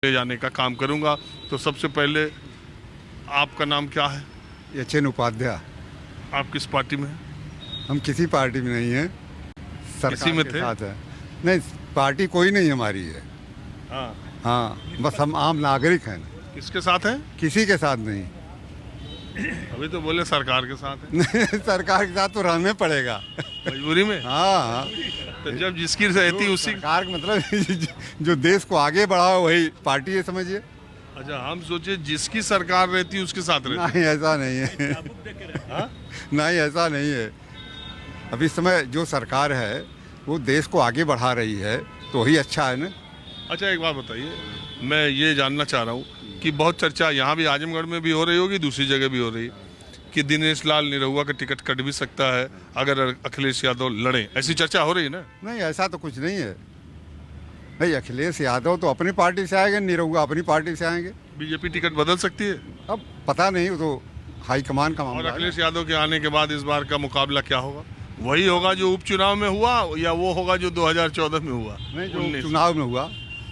ले जाने का काम करूंगा। तो सबसे पहले आपका नाम क्या है? यचन उपाध्याय। आप किस पार्टी में हैं? हम किसी पार्टी में नहीं हैं, सरकार में के थे? साथ है। नहीं, पार्टी कोई नहीं हमारी है। हाँ। हाँ, बस हम आम नागरिक हैं, किसके साथ हैं? किसी के साथ नहीं। अभी तो बोले सरकार के साथ हैं। सरकार के साथ तो रहना पड़ेगा। मजबूरी में। हाँ, तो जब जिसकी रहती उसी। सरकार का मतलब जो देश को आगे बढ़ाओ वही पार्टी है, समझिए। अच्छा, हम सोचे जिसकी सरकार रहती उसके साथ रहती। नहीं, ऐसा नहीं है। हाँ? नहीं, ऐसा नहीं है। अभी इस समय जो सरकार है वो देश को आगे बढ़ा रही है तो वही अच्छा है ना। अच्छा, एक बात बताइए, मैं ये जानना चाह रहा हूँ कि बहुत चर्चा यहाँ भी आजमगढ़ में भी हो रही होगी, दूसरी जगह भी हो रही है कि दिनेश लाल निरहुआ का टिकट कट भी सकता है अगर अखिलेश यादव लड़े। ऐसी चर्चा हो रही है ना? नहीं, ऐसा तो कुछ नहीं है भाई। अखिलेश यादव तो अपनी पार्टी से आएंगे, निरहुआ अपनी पार्टी से आएंगे। बीजेपी टिकट बदल सकती है? अब पता नहीं, वो तो हाईकमान का और मामला है। अखिलेश यादव के आने के बाद इस बार का मुकाबला क्या होगा? वही होगा जो उपचुनाव में हुआ या वो होगा जो 2014 में हुआ? नहीं, जो चुनाव में हुआ,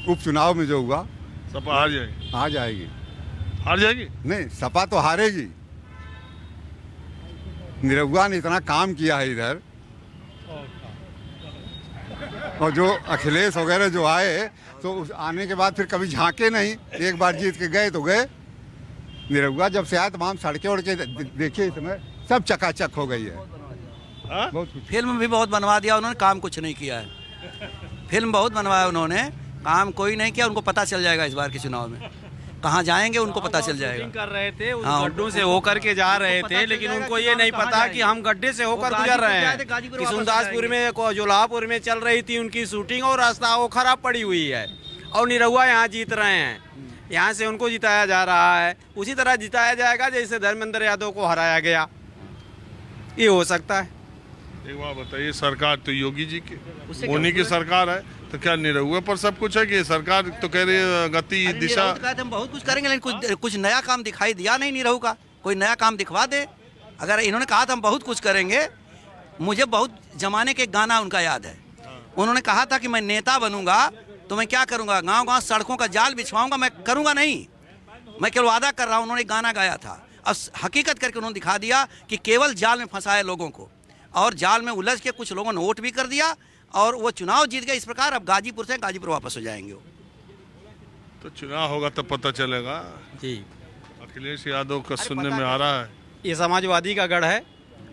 उपचुनाव में जो हुआ, सपा हार जाएगी। आ जाएगी। हार जाएगी? नहीं, सपा तो हारेगी। निरहुआ ने इतना काम किया है इधर, और जो अखिलेश वगैरह जो आए तो उस आने के बाद फिर कभी झांके नहीं। एक बार जीत के गए तो गए। निरहुआ जब से आया तमाम सड़कें उड़ के देखिए, इस समय सब चकाचक हो गई है। हाँ? बहुत कुछ। फिल्म भी बहुत बनवा दिया उन्होंने, काम कुछ नहीं किया है। फिल्म बहुत बनवाया उन्होंने, काम कोई नहीं किया। उनको पता चल जाएगा इस बार के चुनाव में कहाँ जाएंगे, उनको पता चल जाएगा। कर रहे थे उस हाँ, गड्ढों से होकर के जा रहे थे, लेकिन उनको ये नहीं पता कि हम गड्ढे से होकर गुजर रहे हैं। किशुनदासपुर में, जोलापुर में चल रही थी उनकी शूटिंग और रास्ता वो खराब पड़ी हुई है, और निरहुआ यहाँ जीत रहे हैं। यहाँ से उनको जिताया जा रहा है, उसी तरह जिताया जाएगा जैसे धर्मेंद्र यादव को हराया गया। ये हो सकता है। एक बात बताइए, सरकार तो योगी जी की, उन्हीं की सरकार है, तो क्या निरहुआ पर सब कुछ है कि सरकार तो कह रही है गति दिशा? हम बहुत कुछ करेंगे, लेकिन कुछ नया काम दिखाई दिया नहीं निरहु का। कोई नया काम दिखवा दे। अगर इन्होंने कहा था हम बहुत कुछ करेंगे, मुझे बहुत जमाने के गाना उनका याद है। उन्होंने कहा था कि मैं नेता बनूंगा तो मैं क्या करूंगा, गांव गांव सड़कों का जाल बिछवाऊंगा। मैं करूंगा नहीं, मैं केवल वादा कर रहा हूं। उन्होंने गाना गाया था, अब हकीकत करके उन्होंने दिखा दिया कि केवल जाल में फंसाए लोगों को, और जाल में उलझ के कुछ लोगों ने वोट भी कर दिया और वो चुनाव जीत गए। इस प्रकार अब गाजीपुर से गाजीपुर वापस हो जाएंगे वो। तो चुनाव होगा तब पता चलेगा। जी, अखिलेश यादव का सुनने में आ रहा है। ये समाजवादी का गढ़ है।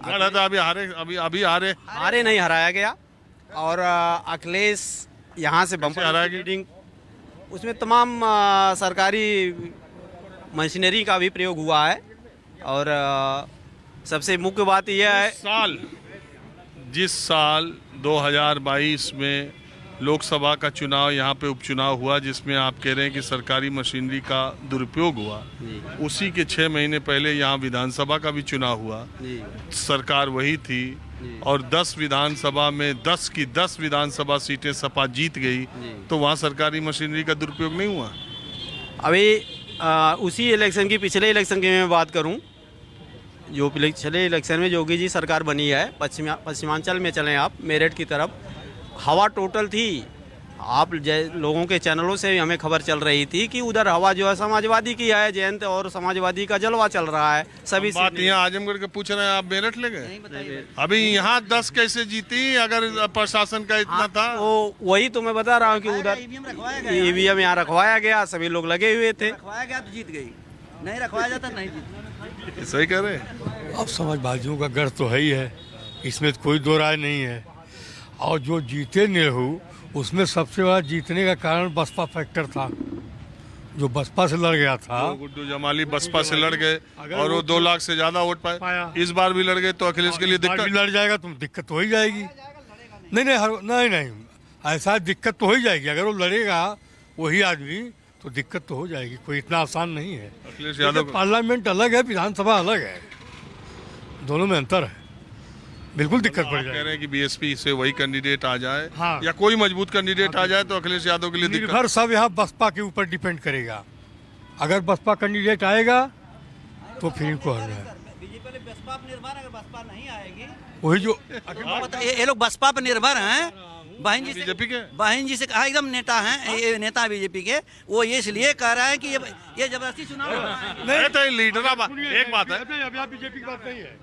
गढ़ है तो अभी हारे, अभी हारे नहीं, हराया गया। और अखिलेश यहाँ से बम्पर हराया गया? लीडिंग, उसमें तमाम सरकारी मशीनरी का भी प्रयोग हुआ है। और सबसे मुख्य बात यह है, जिस साल 2022 में लोकसभा का चुनाव, यहाँ पे उपचुनाव हुआ जिसमें आप कह रहे हैं कि सरकारी मशीनरी का दुरुपयोग हुआ, उसी के 6 महीने पहले यहाँ विधानसभा का भी चुनाव हुआ। सरकार वही थी और 10 विधानसभा में 10 की 10 विधानसभा सीटें सपा जीत गई। तो वहाँ सरकारी मशीनरी का दुरुपयोग नहीं हुआ? अभी उसी इलेक्शन की, पिछले इलेक्शन की मैं बात करूं, जो पिछले इलेक्शन में योगी जी सरकार बनी है, पश्चिमांचल में चलें आप, मेरठ की तरफ, हवा टोटल थी। आप लोगों के चैनलों से हमें खबर चल रही थी कि उधर हवा जो है समाजवादी की है, जयंत और समाजवादी का जलवा चल रहा है। सभी बात यहाँ आजमगढ़ के पूछ रहे हैं, आप मेरठ ले गए? अभी यहाँ 10 कैसे जीती अगर प्रशासन का इतना था? वो वही तो मैं बता रहा हूँ कि उधर ईवीएम यहाँ रखवाया गया, सभी लोग लगे हुए थे। रखवाया गया तो जीत गई, नहीं रखवाया जाता नहीं जीत। सही कह रहे हैं। अब समाजवादियों का गढ़ तो है ही है, इसमें तो कोई दो राय नहीं है। और जो जीते निरहु, उसमें सबसे बड़ा जीतने का कारण बसपा फैक्टर था, जो बसपा से लड़ गया था। गुड्डू जमाली बसपा से लड़ गए और वो 2 लाख से ज्यादा वोट पाया। इस बार भी लड़ गए तो अखिलेश के लिए दिक्कत भी लड़ जाएगा तो दिक्कत तो हो ही जाएगी। नहीं, ऐसा दिक्कत तो हो ही जाएगी। अगर वो लड़ेगा वही आदमी तो दिक्कत तो हो जाएगी, कोई इतना आसान नहीं है। अखिलेश यादव पार्लियामेंट अलग है, विधानसभा अलग है, दोनों में अंतर है। बिल्कुल दिक्कत पड़ कह जाएगी। रहे हैं कि बीएसपी से वही कैंडिडेट आ जाए, हाँ। या कोई मजबूत कैंडिडेट आ जाए तो अखिलेश यादव के लिए दिक्कत। निर्भर सब यहाँ बसपा के ऊपर डिपेंड करेगा। अगर बसपा कैंडिडेट आएगा तो फिर इनको हरना है। बसपा पर निर्भर, अगर बसपा नहीं आएगी, वही जो ये लोग बसपा पर निर्भर हैं। बहन जी से बीजेपी के? बहन जी से कहा, एकदम नेता हैं, ये नेता बीजेपी के, वो ये इसलिए कह रहा है कि ये जबरदस्ती चुनाव हो रहा है। नहीं तो लीडराबाद एक बात है। बीजेपी की बात नहीं है,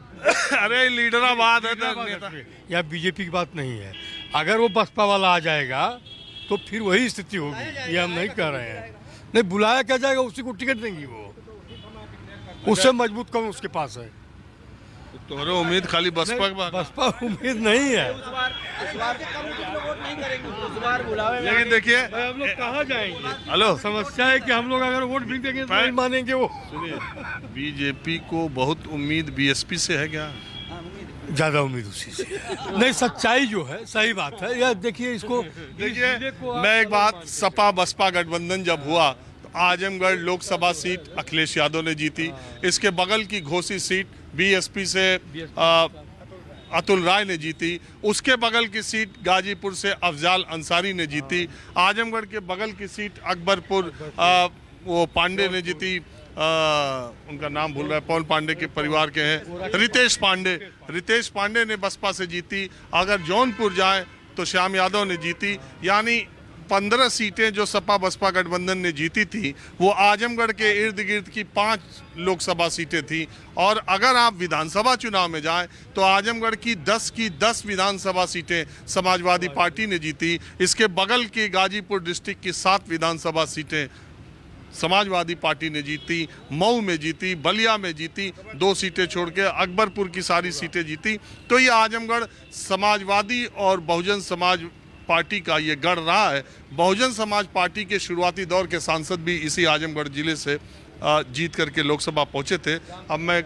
अरे लीडराबाद है तो नेता। या बीजेपी की बात नहीं है। अगर वो बसपा वाला आ जाएगा तो फिर वही स्थिति होगी, ये हम नहीं कह रहे हैं। नहीं, बुलाया क्या जाएगा, उसी को टिकट देंगी वो, उससे मजबूत कौन उसके पास है? तोहरे उम्मीद खाली बसपा के बाद। बसपा उम्मीद नहीं है। लेकिन देखिए हम लोग कहाँ जाएंगे? हेलो, समस्या है कि हम लोग अगर वोट भी देंगे तो नहीं मानेंगे वो। सुनिए, बीजेपी को बहुत उम्मीद बीएसपी से है क्या? ज्यादा उम्मीद उसी से नहीं। सच्चाई जो है, सही बात है यार। देखिए इसको, देखिए मैं एक बात, सपा बसपा गठबंधन जब हुआ तो आजमगढ़ लोकसभा सीट अखिलेश यादव ने जीती। इसके बगल की घोसी सीट बीएसपी से अतुल राय ने जीती। उसके बगल की सीट गाजीपुर से अफजाल अंसारी ने जीती। आजमगढ़ के बगल की सीट अकबरपुर वो पांडे ने जीती। उनका नाम भूल रहा है, पवन पांडे के परिवार के हैं, रितेश पांडे ने बसपा से जीती। अगर जौनपुर जाए तो श्याम यादव ने जीती। यानी 15 सीटें जो सपा बसपा गठबंधन ने जीती थी वो आजमगढ़ के इर्द गिर्द की 5 लोकसभा सीटें थी। और अगर आप विधानसभा चुनाव में जाएं तो आजमगढ़ की 10 विधानसभा सीटें समाजवादी पार्टी ने जीती। इसके बगल की गाजीपुर डिस्ट्रिक्ट की 7 विधानसभा सीटें समाजवादी पार्टी ने जीती। मऊ में जीती, बलिया में जीती, 2 सीटें छोड़ के अकबरपुर की सारी सीटें जीती। तो ये आजमगढ़ समाजवादी और बहुजन समाज पार्टी का ये गढ़ रहा है। बहुजन समाज पार्टी के शुरुआती दौर के सांसद भी इसी आजमगढ़ जिले से जीत करके लोकसभा पहुंचे थे। अब मैं